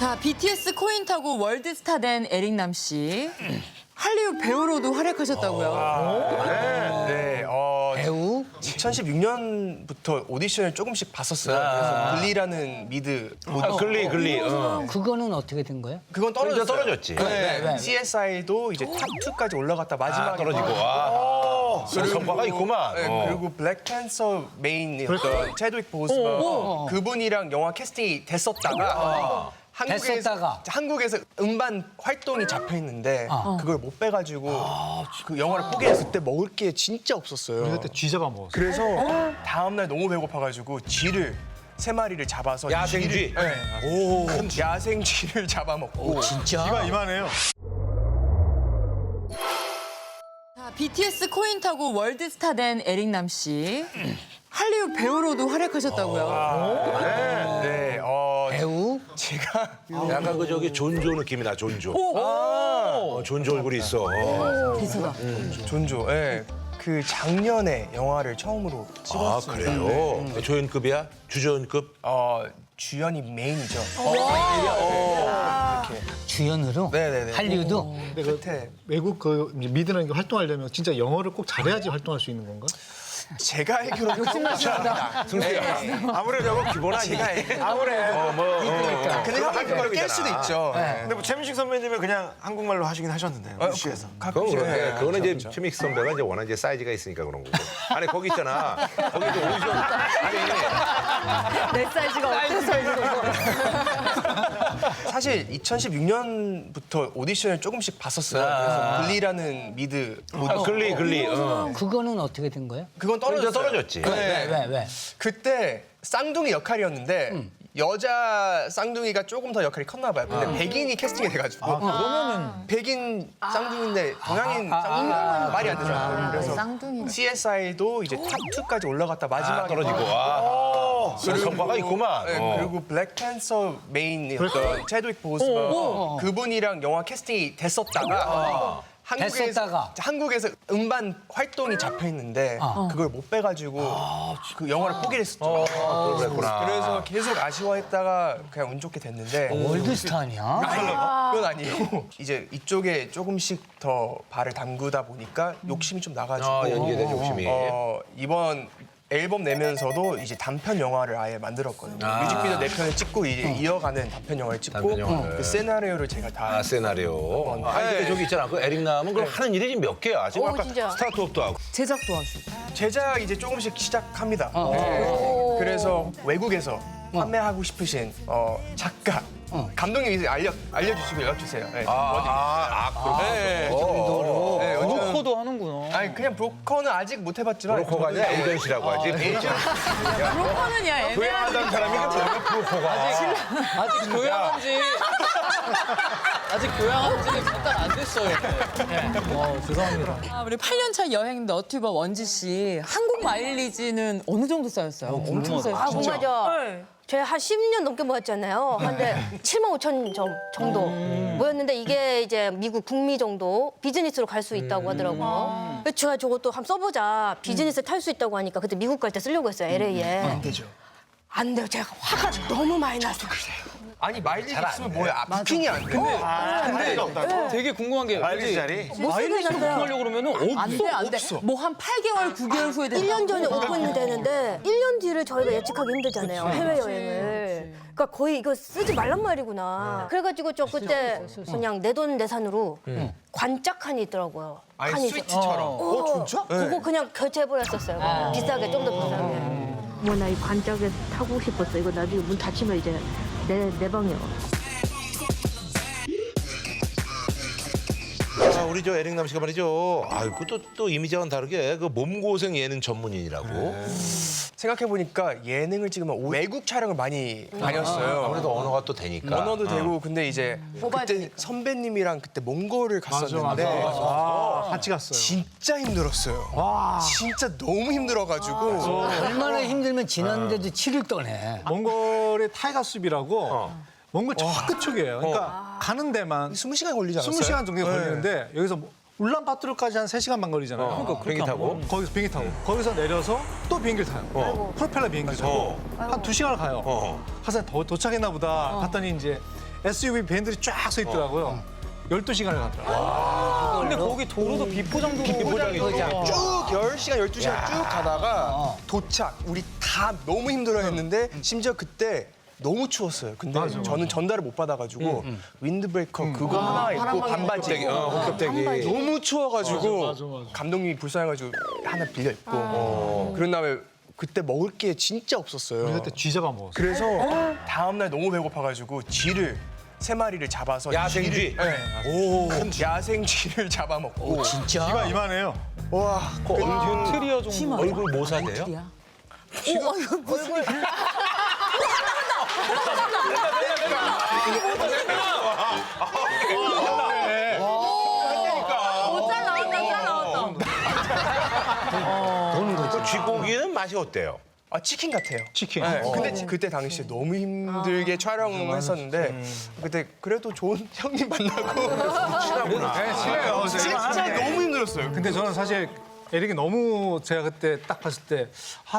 자, BTS 코인 타고 월드스타 된 에릭남 씨. 할리우드 배우로도 활약하셨다고요. 네, 배우? 2016년부터 오디션을 조금씩 봤었어요. 그래서 글리라는 미드 글리. 그거는 어떻게 된 거예요? 그건 떨어졌어요. 떨어졌지. 네, CSI도 이제 탑 2까지 올라갔다 마지막에 떨어지고. 성과가 있구만. 네, 그리고 블랙팬서 메인이었던 채드윅 보스가 그분이랑 영화 캐스팅이 됐었다가 한국에서 음반 활동이 잡혀 있는데 그걸 못 빼가지고 그 영화를 포기해서 그때 먹을 게 진짜 없었어요. 그때 쥐 잡아 먹었어. 그래서 다음날 너무 배고파가지고 쥐를 3마리를 잡아서 야생쥐? 큰 야생쥐를 잡아먹고 진짜? 쥐가 이만해요. 자, BTS 코인 타고 월드스타 된 에릭남 씨. 할리우드 배우로도 활약하셨다고요. 네, 배우? 제가 약간 존조 느낌이 나, 존조. 존조 얼굴이 있어. 비슷하다. 존조, 예. 그 작년에 영화를 처음으로 아, 찍었습니다. 그래요? 조연급이야? 주조연급? 주연이 메인이죠. 주연으로? 네네네. 할리우드? 근데 그 끝에 외국 그 이제 미드라는 게 활동하려면 진짜 영어를 꼭 잘해야지 활동할 수 있는 건가? 제가 알기로는 욕심나십니다. 아무래도 기본 아니야. 아무래도 근데 형이 그걸 깰 수도 있죠. 근데 뭐 최민식 선배님은 그냥 한국말로 하시긴 하셨는데 무시해서. 그건 그렇게. 네, 그거는 이제 그렇죠. 최믹 선배가 이제 워낙 이제 사이즈가 있으니까 그런 거고. 아니 거기 있잖아. 거기도 오디션. 아니 내 사이즈가 어때서 이거. 사실 2016년부터 오디션을 조금씩 봤었어요. 그래서 글리라는 미드 글리. 그거는 어떻게 된 거예요? 그건 떨어졌어요. 떨어졌지. 왜? 그때 쌍둥이 역할이었는데 여자 쌍둥이가 조금 더 역할이 컸나 봐요. 근데 백인이 캐스팅이 돼가지고 백인 쌍둥이인데 동양인 쌍둥이는 말이 안 되잖아요. 그래서 쌍둥이. CSI도 이제 탑 2까지 올라갔다 마지막에 떨어지고. 성과가 있구만. 네, 그리고 블랙팬서 메인이었던 채드윅 보스가 그분이랑 영화 캐스팅이 됐었다가 한국에서 음반 활동이 잡혀 있는데 그걸 못 빼가지고 그 영화를 포기했었죠. 그랬구나. 그래서 계속 아쉬워했다가 그냥 운 좋게 됐는데 월드스타 아니야? 그건 아니에요. 이제 이쪽에 조금씩 더 발을 담그다 보니까 욕심이 좀 나가지고 연기에 대한 욕심이. 이번 앨범 내면서도 이제 단편 영화를 아예 만들었거든요. 뮤직비디오 4편을 찍고 이제 이어가는 단편 영화를 찍고 단편 영화를. 그 시나리오를 제가 다 세나리오. 아니 근데 저기 있잖아. 그 에릭남은 그럼 하는 일이 지금 몇 개야? 지금 아까 진짜. 스타트업도 하고. 제작도 하시고. 제작 이제 조금씩 시작합니다. 네. 그래서 외국에서 판매하고 싶으신 작가, 감독님이 알려주시고 연락주세요. 네. 네. 네. 브로커도 하는구나. 아니 그냥 브로커는 아직 못 해봤지만 브로커가 아니라 에이전시라고 하지. 브로커는야, 애매하지. 교양하던 사람이 뭐야 브로커가. 아직 교양한 지는 잠깐 안 됐어요. 죄송합니다. 아, 우리 8년차 여행 너튜버 원지 씨. 한국 마일리지는 어느 정도 쌓였어요? 엄청 쌓였어요. 아, 궁금하죠? 저희 한 10년 넘게 모였잖아요. 근데 75,000점 정도 모였는데 이게 이제 미국 북미 정도 비즈니스로 갈 수 있다고 하더라고요. 그래서 제가 저것도 한번 써보자. 비즈니스 탈 수 있다고 하니까 그때 미국 갈 때 쓰려고 했어요, LA에. 안 되죠. 안 돼요. 제가 화가 너무 많이 났어요. 아니 마일리지 있으면 뭐야? 부킹이 안 돼. 근데 되게 궁금한 게 마일리지 자리? 마일리지 하려고 그러면은 안 돼. 뭐 한 8개월, 9개월 후에 되는 1년 전에 오픈이 되는데 1년 뒤를 저희가 예측하기 힘들잖아요. 해외여행을. 그러니까 거의 이거 쓰지 말란 말이구나. 그래가지고 저 그때 그냥 내 돈 내산으로 관짝칸이 있더라고요. 아니 칸이 스위치처럼. 진짜? 그거 그냥 결제해버렸었어요. 비싸게, 좀 더 비싸게. 뭐 나 이 관짝에 타고 싶었어. 이거 나중에 문 닫히면 이제 내 방이야. 우리 저 에릭남 씨가 말이죠. 그것도 또 이미지와는 다르게 그 몸고생 예능 전문인이라고. 생각해보니까 예능을 찍으면 외국 촬영을 많이 다녔어요. 아무래도 언어가 또 되니까. 언어도 되고 근데 이제 그때 선배님이랑 그때 몽골을 갔었는데 같이 갔어요. 진짜 힘들었어요. 진짜 너무 힘들어가지고 얼마나 힘들면 지났는데도 7일 떠네. 몽골의 타이거 숲이라고 몽골 저 끝쪽이에요. 그러니까 가는 데만 20시간 걸리지 않았어요? 20시간 정도 걸리는데 여기서 뭐 울란바토르까지 한 3시간 반 걸리잖아요. 그러니까 비행기 타고. 거기서 비행기 타고 거기서 내려서 또 비행기를 타요. 프로펠러 비행기 타고 한 2시간을 가요. 가서 도착했나 보다 봤더니 이제 SUV 밴들이 쫙 서 있더라고요. 12시간을 가더라고요. 근데 거기 도로도 비포장도로 쭉 10시간, 12시간 쭉 가다가 도착. 우리 다 너무 힘들어했는데 심지어 그때 너무 추웠어요. 근데 저는 전달을 못 받아가지고 윈드브레이커 그거 하나 입고 반바지 hov겹대기. 너무 추워가지고 감독님이 불쌍해가지고 하나 빌려 입고 그런 다음에 그때 먹을 게 진짜 없었어요. 우리 그때 쥐 잡아 먹었어요. 그래서 다음날 너무 배고파가지고 쥐를 3마리를 잡아서 야생쥐? 큰 야생쥐를 잡아먹고 진짜? 가 이만해요. 와 트리어 정도. 얼굴 모사돼요? 짤 나왔다. 그 쥐고기는 맛이 어때요? 아 치킨 같아요. 치킨. 네, 근데 그때 당시에 너무 힘들게 촬영을 했었는데 그때 그래도 좋은 형님 만나고 친해요. 진짜 너무 힘들었어요. 근데 저는 사실 에릭이 너무 제가 그때 딱 봤을 때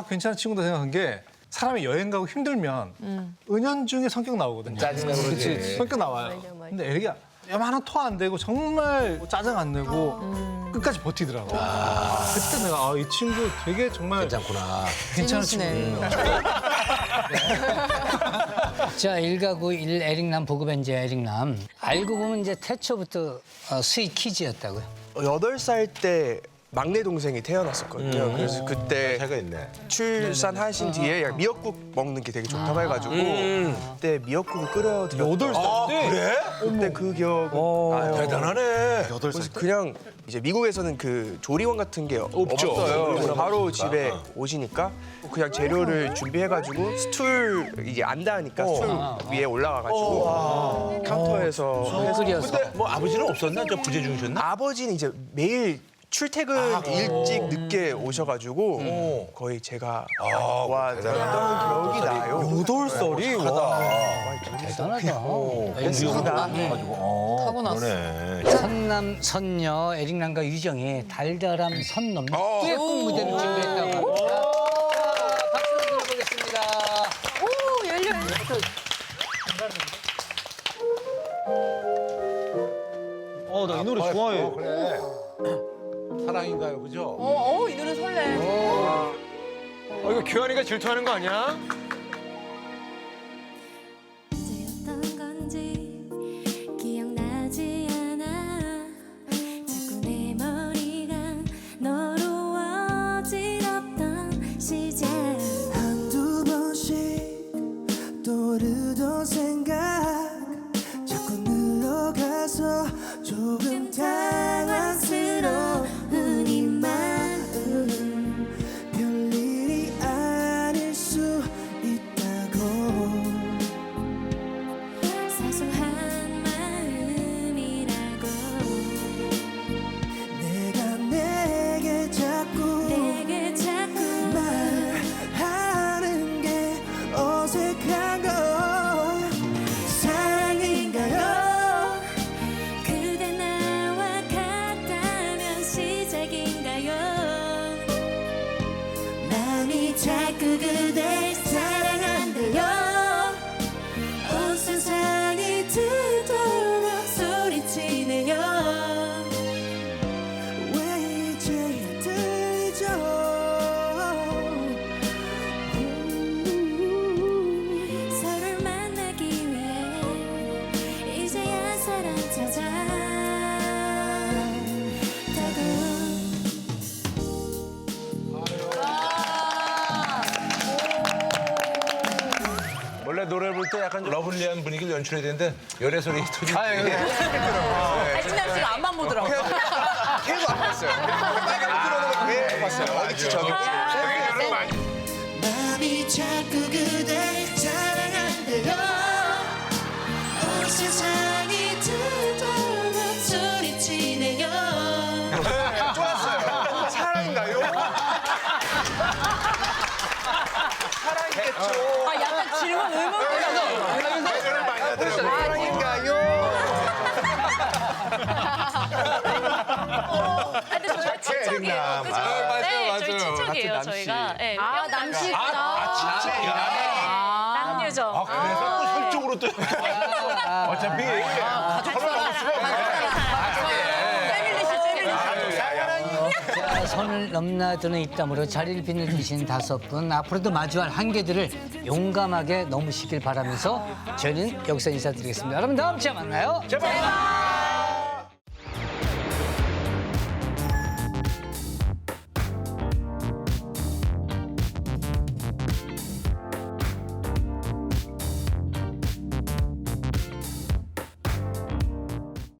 괜찮은 친구다 생각한 게 사람이 여행 가고 힘들면 은연중에 성격 나오거든요. 짜증나고 그러지. 그치, 성격 나와요. 근데 에릭이 웬만한 토 안 되고 정말 짜증 안 내고 끝까지 버티더라고. 그때 내가 이 친구 되게 정말 괜찮구나. 괜찮은 친구. 자, 1가구 1 에릭남 보급엔 이제 에릭남. 알고 보면 이제 태초부터 스윗 키즈였다고요. 8살 때 막내 동생이 태어났었거든요. 그래서 그때 차이가 있네. 출산하신 뒤에 약간 미역국 먹는 게 되게 좋다고 해가지고 그때 미역국을 끓여드렸어요. 8살 때? 그래? 그때 그 기억 나요. 대단하네. 그래서 그냥 이제 미국에서는 그 조리원 같은 게 없어요. 그래서 바로 집에 오시니까 그냥 재료를 준비해가지고 스툴 이게 안 닿으니까 스툴 위에 올라가가지고 카운터에서 해서 끓여서. 근데 뭐 아버지는 없었나? 저 부재중이셨나? 아버지는 이제 매일 출퇴근 일찍 늦게 오셔가지고 거의 제가 도와드렸던 기억이 나요. 8살이? 와. 대단하다. 타고 났어. 그러네. 선남, 선녀, 에릭남과 유정이 달달한 선넘 듀엣곡 무대를 준비했다고. 박수 드려보겠습니다. 오 열려. 나 이 노래 좋아해. 그래. 사랑인가요, 그죠? 이 노래 설레. 이거 규환이가 질투하는 거 아니야? 언제였던 건지 기억나지 않아 자꾸 내 머리가 너로 어지럽던 시절 한두 번씩 떠오르던 생각 자꾸 늘어가서 조금 당황스러운 이 마음 별일이 아닐 수 있다고 사소한 마음이라고 내가 내게 자꾸 말하는 게 어색한 건 사랑인가요? 그대 나와 같다면 시작인가요 마음이 자꾸 그댈 사랑한대요 온 세상이 듣도록 소리치네요 왜 이제야 들리죠 서로를 만나기 위해 이제야 사랑 찾아 원래 노래 볼 때 약간 러블리한 분위기를 연출해야 되는데 열애 소리 터지고. 에릭남 씨가 앞만 보더라고. 계속 안 봤어요. 빨간 들어오는 거 계속 봤어요. 어디지 저기. 마음이 자꾸 그댈 사랑한대요 온 세상이 듣도록 소리치네요 좋았어요. 사랑인가요? 사랑이겠죠. 약간 질문 의문이라서. 사랑인가요? 근데 저희가 친척이에요. 그죠? 네, 저희 친척이에요, 저희가. 네, 남씨구나. 남유정. 그래서 또 혈족으로 것도 어차피 서로 넘을 수가 자, 선을 넘나드는 입담으로 자리를 빛내주신 5분, 앞으로도 마주할 한계들을 용감하게 넘으시길 바라면서 저희는 여기서 인사드리겠습니다. 여러분 다음 주에 만나요. 제발.